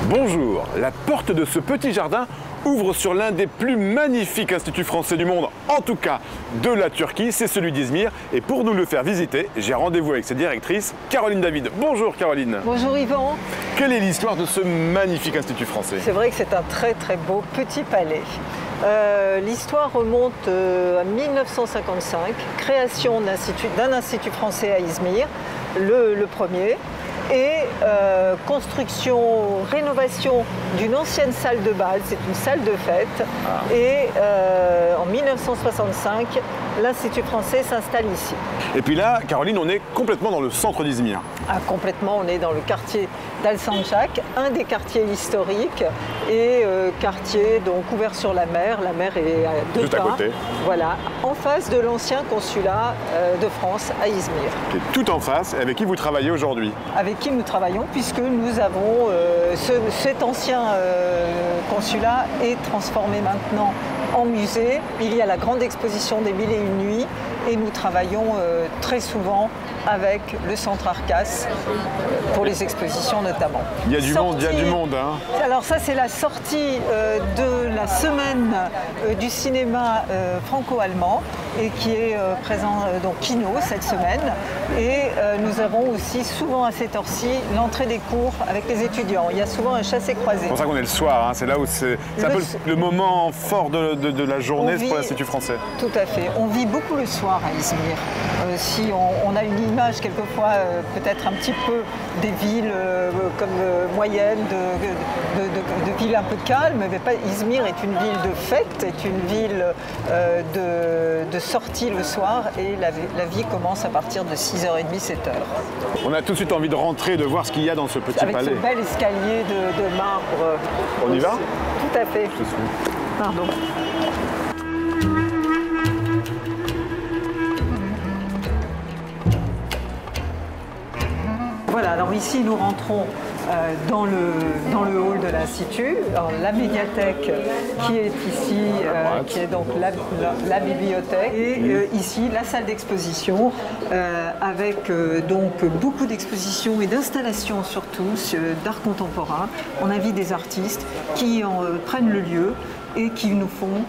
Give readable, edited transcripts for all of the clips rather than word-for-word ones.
Bonjour, la porte de ce petit jardin ouvre sur l'un des plus magnifiques instituts français du monde, en tout cas de la Turquie, c'est celui d'Izmir. Et pour nous le faire visiter, j'ai rendez-vous avec sa directrice, Caroline David. Bonjour Caroline. Bonjour Yvan. Quelle est l'histoire de ce magnifique institut français? C'est vrai que c'est un très très beau petit palais. L'histoire remonte à 1955, création d'un institut français à Izmir, le premier. Et construction, rénovation d'une ancienne salle de bal, c'est une salle de fête. Et en 1965, l'Institut français s'installe ici. Et puis là, Caroline, on est complètement dans le centre d'Izmir. Ah, complètement, on est dans le quartier d'Alsancak, un des quartiers historiques et quartier donc ouvert sur la mer. La mer est à deux Juste pas. à côté. Voilà, en face de l'ancien consulat de France à Izmir. Qui est tout en face et avec qui vous travaillez aujourd'hui? Avec qui nous travaillons, puisque nous avons cet ancien consulat est transformé maintenant en musée. Il y a la grande exposition des 1001 nuits et nous travaillons très souvent avec le centre Arcas pour les expositions notamment. Il y a du monde, il y a du monde. Hein. Alors ça c'est la sortie de la semaine du cinéma franco-allemand et qui est présent donc Kino cette semaine. Et nous avons aussi souvent à cette heure-ci l'entrée des cours avec les étudiants. Il y a souvent un chassé-croisé. C'est pour ça qu'on est le soir, hein. C'est là où c'est un peu le moment fort de la journée pour l'Institut français. Tout à fait. On vit beaucoup le soir à Izmir. Si on a une image quelquefois peut-être un petit peu des villes comme moyennes, de villes un peu calmes, mais pas, Izmir est une ville de fête, est une ville de sortie le soir et la vie commence à partir de 6h30, 7h. On a tout de suite envie de rentrer, de voir ce qu'il y a dans ce petit palais. Avec ce bel escalier de marbre. On y va? Tout à fait. Pardon. Voilà, alors ici nous rentrons dans le hall de l'Institut, la médiathèque qui est ici, qui est donc la bibliothèque, et ici la salle d'exposition avec donc beaucoup d'expositions et d'installations surtout d'art contemporain. On invite des artistes qui prennent le lieu et qui nous font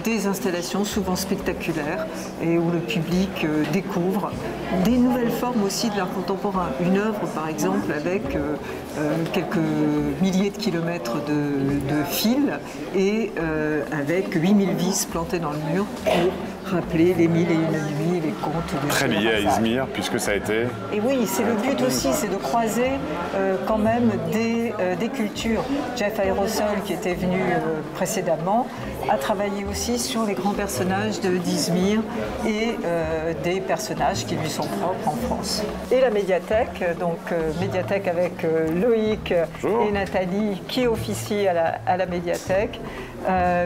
des installations souvent spectaculaires et où le public découvre des nouvelles formes aussi de l'art contemporain. Une œuvre par exemple avec quelques milliers de kilomètres de fils et avec 8000 vis plantées dans le mur pour rappeler les 1001 nuits, les contes de très lié à Izmir puisque ça a été... Et oui, c'est le but aussi, c'est de croiser quand même des cultures. Jeff Aerosol qui était venu précédemment a travaillé aussi sur les grands personnages d'Izmir et des personnages qui lui sont propres en France. Et la médiathèque, donc médiathèque avec Loïc et Nathalie qui officient à la médiathèque.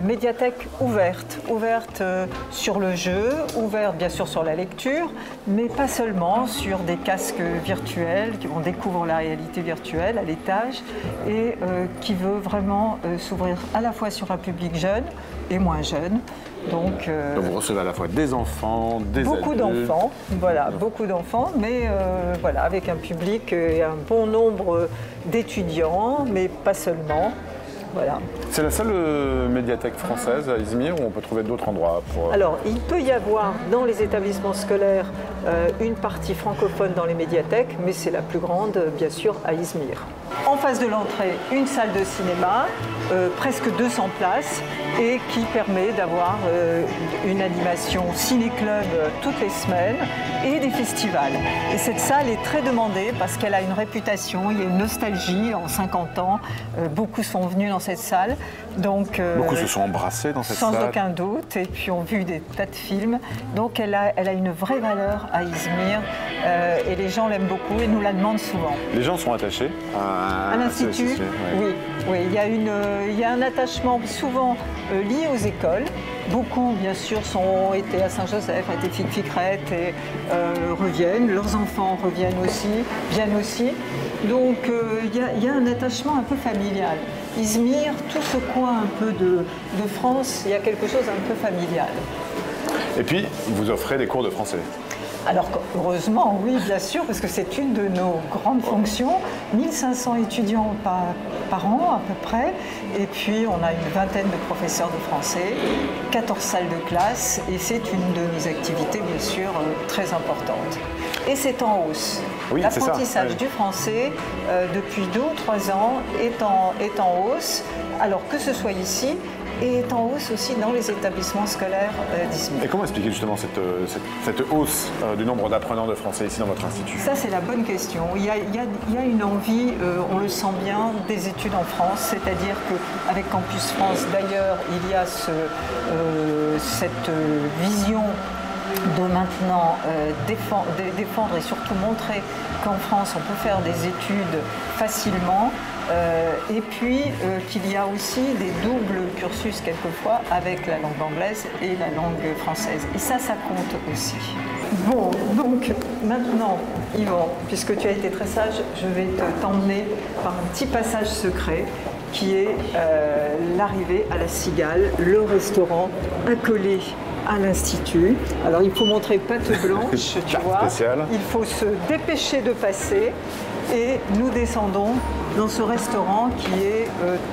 Médiathèque ouverte sur le jeu, ouverte bien sûr sur la lecture, mais pas seulement sur des casques virtuels, on découvre la réalité virtuelle à l'étage et qui veut vraiment s'ouvrir à la fois sur un public jeune et moins jeune. Donc vous recevez à la fois des enfants, des beaucoup d'enfants, voilà, beaucoup d'enfants, mais voilà, avec un public et un bon nombre d'étudiants, mais pas seulement. Voilà. C'est la seule médiathèque française à Izmir ou on peut trouver d'autres endroits pour... Alors, il peut y avoir dans les établissements scolaires une partie francophone dans les médiathèques, mais c'est la plus grande, bien sûr, à Izmir. En face de l'entrée, une salle de cinéma, presque 200 places, et qui permet d'avoir une animation ciné-club toutes les semaines et des festivals. Et cette salle est très demandée parce qu'elle a une réputation, il y a une nostalgie en 50 ans. Beaucoup sont venus dans cette salle. Donc, beaucoup se sont embrassés dans cette salle. Sans aucun doute, et puis ont vu des tas de films. Donc elle a une vraie valeur à Izmir et les gens l'aiment beaucoup et nous la demandent souvent. Les gens sont attachés à l'Institut? Oui, oui, il y a un attachement souvent lié aux écoles. Beaucoup, bien sûr, ont été à Saint-Joseph, ont été Ficrette et reviennent. Leurs enfants reviennent aussi, viennent aussi. Donc, il y a un attachement un peu familial. Izmir, tout ce coin un peu de France, il y a quelque chose un peu familial. Et puis, vous offrez des cours de français? Alors heureusement, oui, bien sûr, parce que c'est une de nos grandes fonctions. 1500 étudiants par an à peu près, et puis on a une vingtaine de professeurs de français, 14 salles de classe, et c'est une de nos activités bien sûr très importante. Et c'est en hausse. Oui, l'apprentissage du français depuis 2 ou 3 ans est en hausse, alors que ce soit ici, et est en hausse aussi dans les établissements scolaires d'Izmir. Et comment expliquer justement cette hausse du nombre d'apprenants de français ici dans votre institut? Ça, c'est la bonne question. Il y a une envie, on le sent bien, des études en France, c'est-à-dire qu'avec Campus France, d'ailleurs, il y a cette vision de maintenant défendre et surtout montrer qu'en France on peut faire des études facilement et puis qu'il y a aussi des doubles cursus quelquefois avec la langue anglaise et la langue française. Et ça compte aussi. Bon, donc maintenant, Yvan, puisque tu as été très sage, je vais t'emmener par un petit passage secret qui est l'arrivée à la Cigale, le restaurant accolé à l'Institut. Alors il faut montrer patte blanche, tu vois. Spéciale. Il faut se dépêcher de passer et nous descendons dans ce restaurant qui est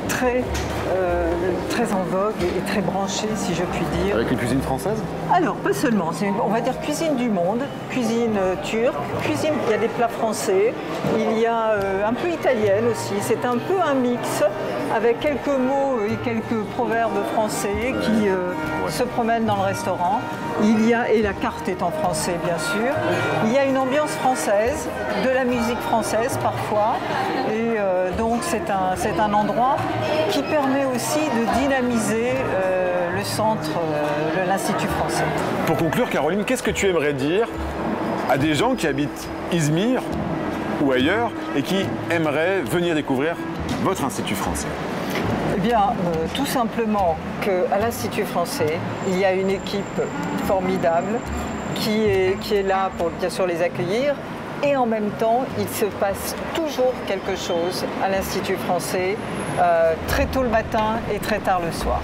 très en vogue et très branché, si je puis dire. Avec une cuisine française? Alors, pas seulement. On va dire cuisine du monde, cuisine turque, cuisine, il y a des plats français, il y a un peu italienne aussi. C'est un peu un mix avec quelques mots et quelques proverbes français qui se promènent dans le restaurant. Et la carte est en français, bien sûr. Il y a une ambiance française, de la musique française parfois. Et donc, c'est un endroit qui permet aussi de dynamiser le centre de l'Institut français. Pour conclure, Caroline, qu'est-ce que tu aimerais dire à des gens qui habitent Izmir ou ailleurs et qui aimeraient venir découvrir votre Institut français? Eh bien, tout simplement qu'à l'Institut français, il y a une équipe formidable qui est là pour bien sûr les accueillir. Et en même temps, il se passe toujours quelque chose à l'Institut français, très tôt le matin et très tard le soir.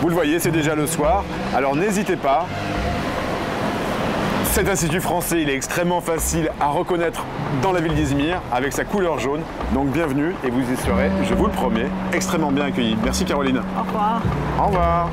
Vous le voyez, c'est déjà le soir, alors n'hésitez pas. Cet Institut français, il est extrêmement facile à reconnaître dans la ville d'Izmir avec sa couleur jaune. Donc bienvenue et vous y serez, je vous le promets, extrêmement bien accueillis. Merci Caroline. Au revoir. Au revoir.